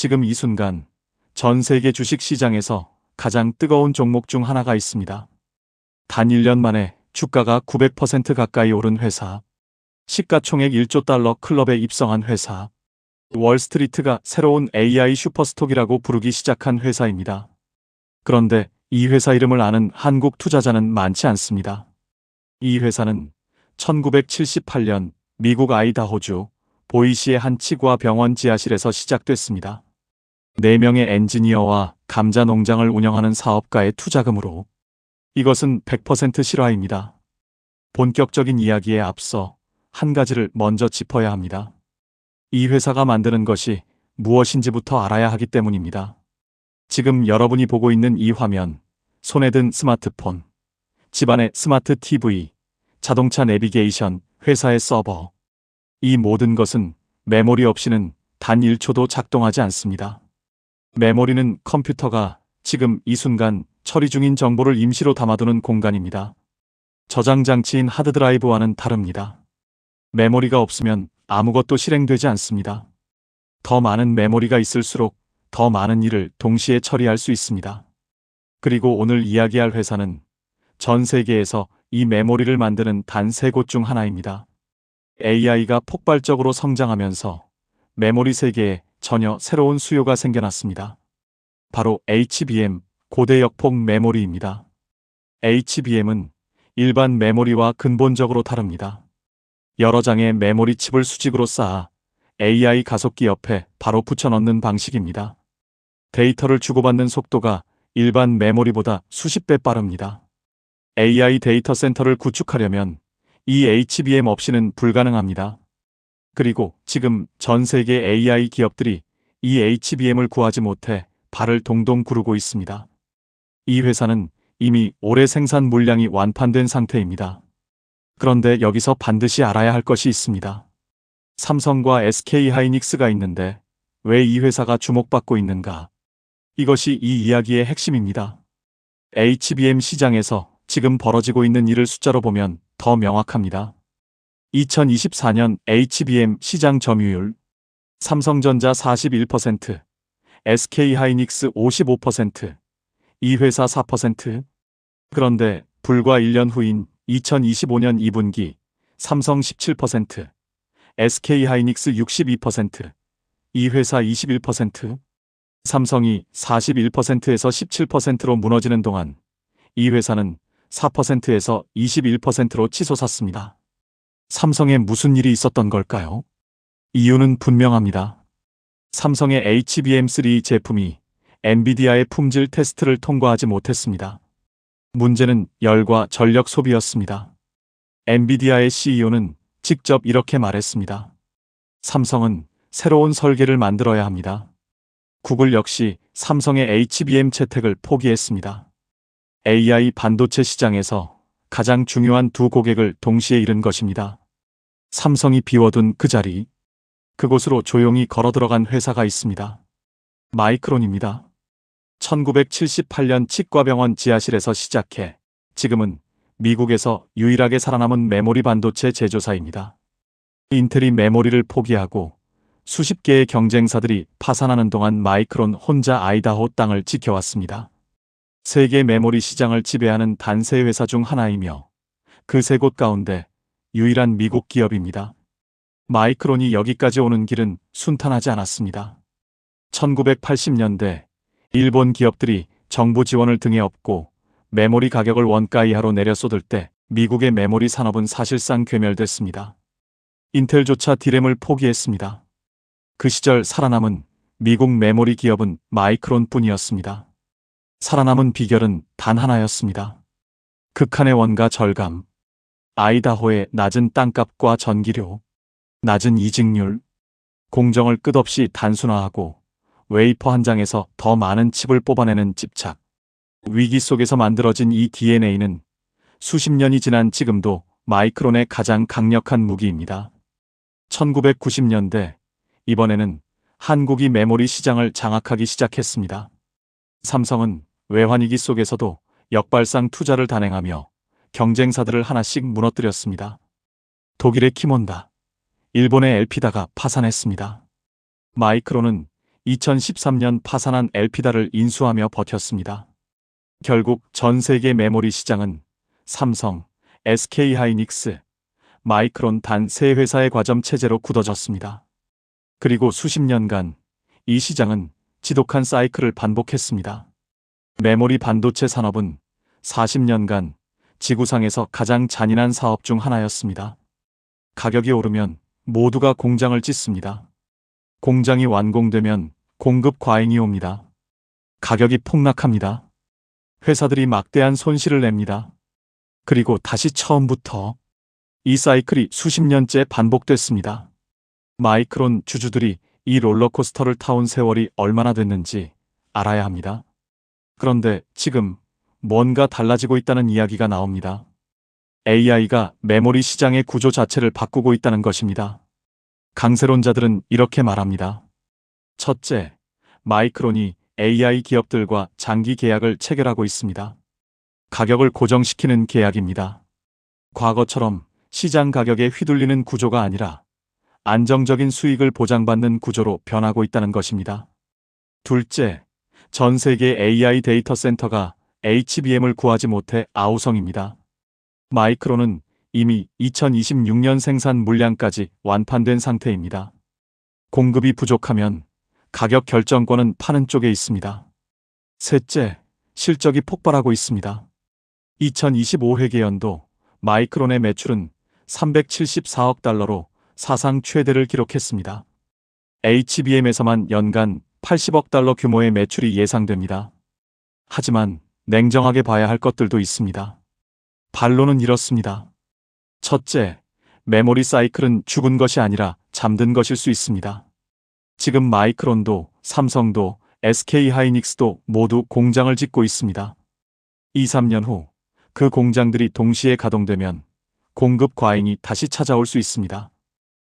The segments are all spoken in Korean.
지금 이 순간 전 세계 주식 시장에서 가장 뜨거운 종목 중 하나가 있습니다. 단 1년 만에 주가가 900% 가까이 오른 회사, 시가총액 1조 달러 클럽에 입성한 회사, 월스트리트가 새로운 AI 슈퍼스톡이라고 부르기 시작한 회사입니다. 그런데 이 회사 이름을 아는 한국 투자자는 많지 않습니다. 이 회사는 1978년 미국 아이다호주 보이시의 한 치과 병원 지하실에서 시작됐습니다. 4명의 엔지니어와 감자 농장을 운영하는 사업가의 투자금으로. 이것은 100% 실화입니다. 본격적인 이야기에 앞서 한 가지를 먼저 짚어야 합니다. 이 회사가 만드는 것이 무엇인지부터 알아야 하기 때문입니다. 지금 여러분이 보고 있는 이 화면, 손에 든 스마트폰, 집안의 스마트 TV, 자동차 내비게이션, 회사의 서버, 이 모든 것은 메모리 없이는 단 1초도 작동하지 않습니다. 메모리는 컴퓨터가 지금 이 순간 처리 중인 정보를 임시로 담아두는 공간입니다. 저장 장치인 하드드라이브와는 다릅니다. 메모리가 없으면 아무것도 실행되지 않습니다. 더 많은 메모리가 있을수록 더 많은 일을 동시에 처리할 수 있습니다. 그리고 오늘 이야기할 회사는 전 세계에서 이 메모리를 만드는 단 3곳 중 하나입니다. AI가 폭발적으로 성장하면서 메모리 세계에 전혀 새로운 수요가 생겨났습니다. 바로 HBM, 고대 역폭 메모리입니다. HBM은 일반 메모리와 근본적으로 다릅니다. 여러 장의 메모리 칩을 수직으로 쌓아 AI 가속기 옆에 바로 붙여넣는 방식입니다. 데이터를 주고받는 속도가 일반 메모리보다 수십 배 빠릅니다. AI 데이터 센터를 구축하려면 이 HBM 없이는 불가능합니다. 그리고 지금 전 세계 AI 기업들이 이 HBM을 구하지 못해 발을 동동 구르고 있습니다. 이 회사는 이미 올해 생산 물량이 완판된 상태입니다. 그런데 여기서 반드시 알아야 할 것이 있습니다. 삼성과 SK하이닉스가 있는데 왜 이 회사가 주목받고 있는가? 이것이 이 이야기의 핵심입니다. HBM 시장에서 지금 벌어지고 있는 일을 숫자로 보면 더 명확합니다. 2024년 HBM 시장 점유율, 삼성전자 41%, SK하이닉스 55%, 이 회사 4%. 그런데 불과 1년 후인 2025년 2분기 삼성 17%, SK하이닉스 62%, 이 회사 21%, 삼성이 41%에서 17%로 무너지는 동안 이 회사는 4%에서 21%로 치솟았습니다. 삼성에 무슨 일이 있었던 걸까요? 이유는 분명합니다. 삼성의 HBM3 제품이 엔비디아의 품질 테스트를 통과하지 못했습니다. 문제는 열과 전력 소비였습니다. 엔비디아의 CEO는 직접 이렇게 말했습니다. 삼성은 새로운 설계를 만들어야 합니다. 구글 역시 삼성의 HBM 채택을 포기했습니다. AI 반도체 시장에서 가장 중요한 두 고객을 동시에 잃은 것입니다. 삼성이 비워둔 그 자리, 그곳으로 조용히 걸어 들어간 회사가 있습니다. 마이크론입니다. 1978년 치과병원 지하실에서 시작해 지금은 미국에서 유일하게 살아남은 메모리 반도체 제조사입니다. 인텔이 메모리를 포기하고 수십 개의 경쟁사들이 파산하는 동안 마이크론 혼자 아이다호 땅을 지켜왔습니다. 세계 메모리 시장을 지배하는 단세 회사 중 하나이며 그 3곳 가운데 유일한 미국 기업입니다. 마이크론이 여기까지 오는 길은 순탄하지 않았습니다. 1980년대 일본 기업들이 정부 지원을 등에 업고 메모리 가격을 원가 이하로 내려 쏟을 때 미국의 메모리 산업은 사실상 괴멸됐습니다. 인텔조차 디램을 포기했습니다. 그 시절 살아남은 미국 메모리 기업은 마이크론뿐이었습니다. 살아남은 비결은 단 하나였습니다. 극한의 원가 절감, 아이다호의 낮은 땅값과 전기료, 낮은 이직률, 공정을 끝없이 단순화하고 웨이퍼 한 장에서 더 많은 칩을 뽑아내는 집착. 위기 속에서 만들어진 이 DNA는 수십 년이 지난 지금도 마이크론의 가장 강력한 무기입니다. 1990년대, 이번에는 한국이 메모리 시장을 장악하기 시작했습니다. 삼성은 외환위기 속에서도 역발상 투자를 단행하며 경쟁사들을 하나씩 무너뜨렸습니다. 독일의 키몬다, 일본의 엘피다가 파산했습니다. 마이크론은 2013년 파산한 엘피다를 인수하며 버텼습니다. 결국 전 세계 메모리 시장은 삼성, SK하이닉스, 마이크론 단 세 회사의 과점 체제로 굳어졌습니다. 그리고 수십 년간 이 시장은 지독한 사이클을 반복했습니다. 메모리 반도체 산업은 40년간 지구상에서 가장 잔인한 사업 중 하나였습니다. 가격이 오르면 모두가 공장을 짓습니다. 공장이 완공되면 공급 과잉이 옵니다. 가격이 폭락합니다. 회사들이 막대한 손실을 냅니다. 그리고 다시 처음부터 이 사이클이 수십 년째 반복됐습니다. 마이크론 주주들이 이 롤러코스터를 타온 세월이 얼마나 됐는지 알아야 합니다. 그런데 지금 뭔가 달라지고 있다는 이야기가 나옵니다. AI가 메모리 시장의 구조 자체를 바꾸고 있다는 것입니다. 강세론자들은 이렇게 말합니다. 첫째, 마이크론이 AI 기업들과 장기 계약을 체결하고 있습니다. 가격을 고정시키는 계약입니다. 과거처럼 시장 가격에 휘둘리는 구조가 아니라 안정적인 수익을 보장받는 구조로 변하고 있다는 것입니다. 둘째, 전 세계 AI 데이터 센터가 HBM을 구하지 못해 아우성입니다. 마이크론은 이미 2026년 생산 물량까지 완판된 상태입니다. 공급이 부족하면 가격 결정권은 파는 쪽에 있습니다. 셋째, 실적이 폭발하고 있습니다. 2025회계연도 마이크론의 매출은 374억 달러로 사상 최대를 기록했습니다. HBM에서만 연간 80억 달러 규모의 매출이 예상됩니다. 하지만 냉정하게 봐야 할 것들도 있습니다. 반론은 이렇습니다. 첫째, 메모리 사이클은 죽은 것이 아니라 잠든 것일 수 있습니다. 지금 마이크론도 삼성도 SK하이닉스도 모두 공장을 짓고 있습니다. 2, 3년 후 그 공장들이 동시에 가동되면 공급 과잉이 다시 찾아올 수 있습니다.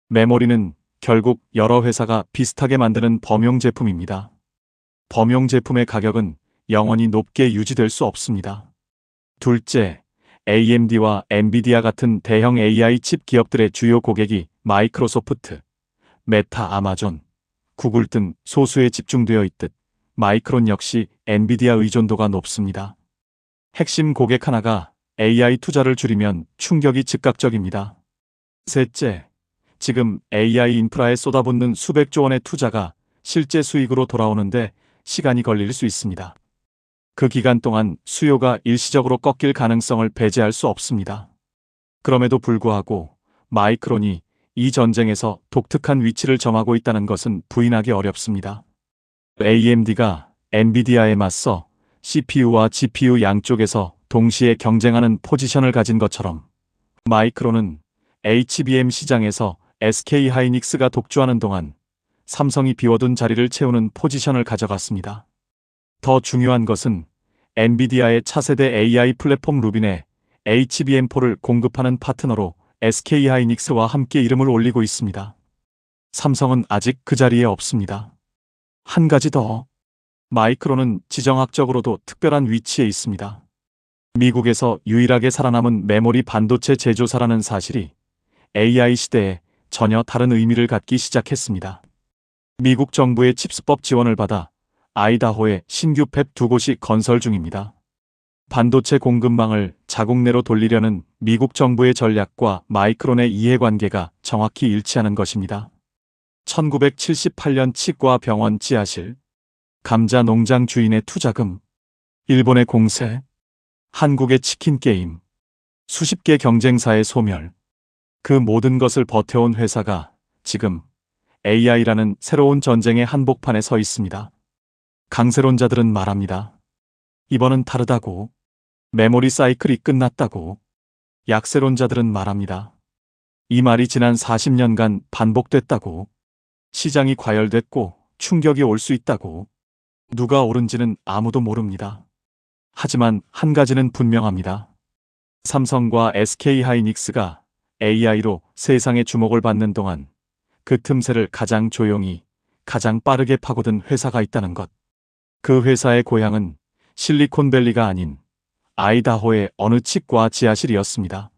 메모리는 결국 여러 회사가 비슷하게 만드는 범용 제품입니다. 범용 제품의 가격은 영원히 높게 유지될 수 없습니다. 둘째, AMD와 엔비디아 같은 대형 AI 칩 기업들의 주요 고객이 마이크로소프트, 메타, 아마존, 구글 등 소수에 집중되어 있듯 마이크론 역시 엔비디아 의존도가 높습니다. 핵심 고객 하나가 AI 투자를 줄이면 충격이 즉각적입니다. 셋째, 지금 AI 인프라에 쏟아붓는 수백조 원의 투자가 실제 수익으로 돌아오는데 시간이 걸릴 수 있습니다. 그 기간 동안 수요가 일시적으로 꺾일 가능성을 배제할 수 없습니다. 그럼에도 불구하고 마이크론이 이 전쟁에서 독특한 위치를 점하고 있다는 것은 부인하기 어렵습니다. AMD가 엔비디아에 맞서 CPU와 GPU 양쪽에서 동시에 경쟁하는 포지션을 가진 것처럼 마이크론은 HBM 시장에서 SK하이닉스가 독주하는 동안 삼성이 비워둔 자리를 채우는 포지션을 가져갔습니다. 더 중요한 것은 엔비디아의 차세대 AI 플랫폼 루빈에 HBM4를 공급하는 파트너로 SK하이닉스와 함께 이름을 올리고 있습니다. 삼성은 아직 그 자리에 없습니다. 한 가지 더, 마이크론은 지정학적으로도 특별한 위치에 있습니다. 미국에서 유일하게 살아남은 메모리 반도체 제조사라는 사실이 AI 시대에 전혀 다른 의미를 갖기 시작했습니다. 미국 정부의 칩스법 지원을 받아 아이다호에 신규 팹 2곳이 건설 중입니다. 반도체 공급망을 자국 내로 돌리려는 미국 정부의 전략과 마이크론의 이해관계가 정확히 일치하는 것입니다. 1978년 치과 병원 지하실, 감자 농장 주인의 투자금, 일본의 공세, 한국의 치킨 게임, 수십 개 경쟁사의 소멸, 그 모든 것을 버텨온 회사가 지금 AI라는 새로운 전쟁의 한복판에 서 있습니다. 강세론자들은 말합니다. 이번은 다르다고. 메모리 사이클이 끝났다고. 약세론자들은 말합니다. 이 말이 지난 40년간 반복됐다고. 시장이 과열됐고 충격이 올 수 있다고. 누가 옳은지는 아무도 모릅니다. 하지만 한 가지는 분명합니다. 삼성과 SK하이닉스가 AI로 세상의 주목을 받는 동안 그 틈새를 가장 조용히, 가장 빠르게 파고든 회사가 있다는 것. 그 회사의 고향은 실리콘밸리가 아닌 아이다호의 어느 치과 지하실이었습니다.